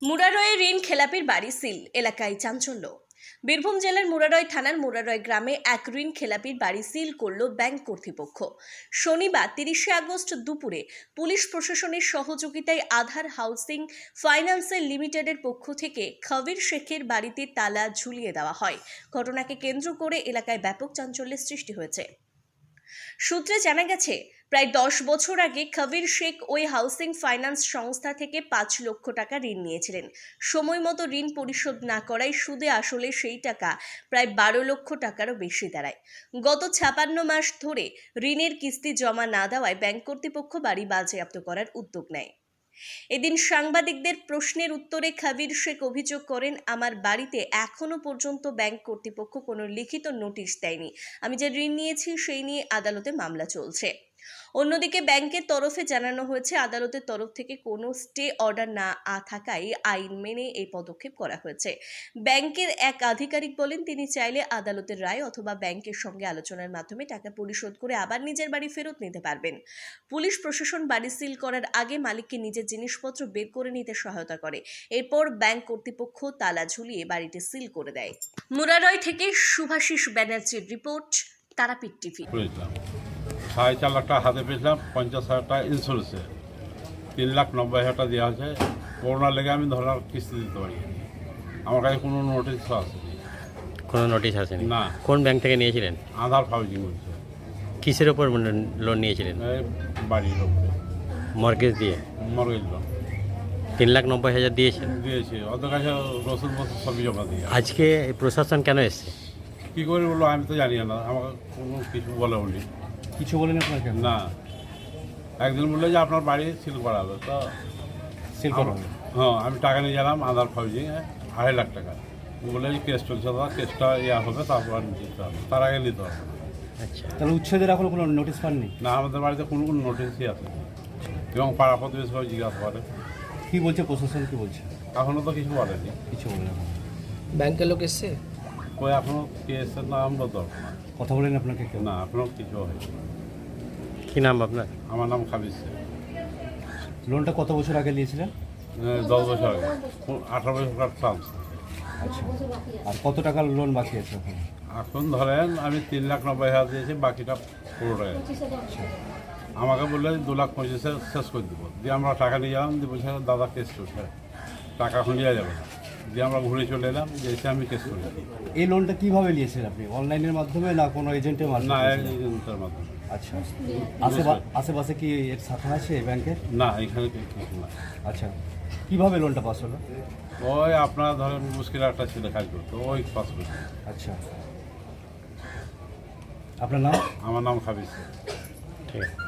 মুরারয়ে ঋণ খেলাপির বাড়ি সিল, এলাকায় চাঞ্চল্য। বীরভূম জেলার মুরারয় থানার মুরারয় গ্রামে এক ঋণ খেলাপির বাড়ি সিল করল ব্যাংক কর্তৃপক্ষ। শনিবার 30শে আগস্ট দুপুরে পুলিশ প্রশাসনের সহযোগিতায় আধার হাউসিং ফাইন্যান্স লিমিটেডের পক্ষ থেকে খবির শেখের বাড়িতে তালা ঝুলিয়ে দেওয়া হয়। ঘটনাকে কেন্দ্র করে এলাকায় ব্যাপক চাঞ্চল্যের সৃষ্টি হয়েছে। সূত্রে জানা গেছে, প্রায় 10 বছর আগে খবির শেখ ওই হাউসিং ফাইন্যান্স সংস্থা থেকে 5 লক্ষ টাকা ঋণ নিয়েছিলেন। সময় মতো ঋণ পরিশোধ না করায় সুদে আসলে সেই টাকা প্রায় 12 লক্ষ টাকারও বেশি দাঁড়ায়। গত 56 মাস ধরে ঋণের কিস্তি জমা না দেওয়ায় ব্যাংক কর্তৃপক্ষ বাড়ি বাজেয়াপ্ত করার উদ্যোগ নেয়। এদিন সাংবাদিকদের প্রশ্নের উত্তরে খবির শেখ অভিযোগ করেন, আমার বাড়িতে এখনো পর্যন্ত ব্যাংক কর্তৃপক্ষ কোনো লিখিত নোটিশ দেয়নি। আমি যে ঋণ নিয়েছি সেই নিয়ে আদালতে মামলা চলছে। অন্যদিকে ব্যাংকের তরফে জানানো হয়েছে, আদালতের তরফ থেকে কোনো স্টে অর্ডার না থাকায় আইন মেনে এই পদক্ষেপ করা হয়েছে। ব্যাংকের এক আধিকারিক বলেন, তিনি চাইলে আদালতের রায় অথবা ব্যাংকের সঙ্গে আলোচনার মাধ্যমে টাকা পরিশোধ করে আবার নিজের বাড়ি ফেরত নিতে পারবেন। পুলিশ প্রশাসন বাড়ি সিল করার আগে মালিককে নিজের জিনিসপত্র বের করে নিতে সহায়তা করে। এরপর ব্যাংক কর্তৃপক্ষ তালা ঝুলিয়ে বাড়িটি সিল করে দেয়। মুরারয় থেকে শুভাশিস ব্যানার্জির রিপোর্ট, তারাপীঠ টিভি। 4.5 লাখ টাকা হাতে পেয়েছিলাম, 50,000 টাকা ইন্স্যুরেন্সে, 3,90,000 টাকা দেওয়া হয়েছে। করোনা লেগে আমি ধরার কিস্তি দিতে পারি, আমার কাছে কোনো নোটিশ আসেনি। কোনো নোটিশ আসেনি? না। কোন ব্যাংক থেকে নিয়েছিলেন? আধার হাউজিং বলছে। কিসের ওপর লোন নিয়েছিলেন? এই বাড়ির উপরে মর্গেজ দিয়ে? মর্গেজ লোন 3,90,000 দিয়েছেন? দিয়েছি, ওদের কাছে রসুন বসুন সবই জমা দিয়ে। আজকে প্রশাসন কেন এসছে? কী করে বললো আমি তো জানি না, আমাকে কোনো কিছু বলে উনি। কিছু বলেন আপনাকে? না, একদিন বললো যে আপনার বাড়ি সিল করা হবে, তো সিল করা হবে। হ্যাঁ, আমি টাকা নিয়ে গেলাম আধার হাউজিং 2.5 লাখ টাকা। বলে যে কেস চলছে, দাদা কেসটা হবে, তারপর নিতে হবে, তার আগে নিতে হবে। আচ্ছা, তাহলে উচ্ছেদের এখনো কোনো নোটিশ পাননি? না, আমাদের বাড়িতে কোনো নোটিশই আছে এবং পাড়া প্রতিবেশী সবাই জিজ্ঞাসা করে। কি বলছে প্রশাসন, কি বলছে? এখনও তো কিছু বলেনি। কিছু বলে না। ব্যাংকের লোক এসছে? কই এখনও কেসের নাম বলতে হবে না। কথা বলেন আপনাকে কেউ? না, এখনও কিছু হয়নি। কি নাম আপনার? আমার নাম খাবির শেখ। লোনটা কত বছর আগে নিয়েছিলেন? 10 বছর আগে, 18 বছর চান্স। আচ্ছা, আর কত টাকার লোন বাকি আছে এখন? এখন ধরেন আমি 3,90,000 দিয়েছি, বাকিটা পুরোটাই আছে। আমাকে বললে 2,25,000 শেষ করে দেবো, দিয়ে আমরা টাকা নিয়ে গেলাম, দিয়ে বলছে দাদা কেস চলছে, টাকা এখন নেওয়া যাবে না। দিয়ে আমরা ঘুরে চলে এলাম, যে এসে আমি কেস করে দিই। এই লোনটা কিভাবে নিয়েছেন আপনি? অনলাইনের মাধ্যমে না কোনো এজেন্টের মাধ্যমে? না, এজেন্টের মাধ্যমে। আচ্ছা, আশেপাশে কি এর শাখা আছে ব্যাংকের? না, এখানে কিছু না। আচ্ছা, কিভাবে লোনটা পাস হলো? ওই আপনার ধরেন মুশকিল একটা ছেলে কাজ করতো, ওই পাস করতো। আচ্ছা, আপনার নাম? আমার নাম খাবির শেখ। ঠিক আছে।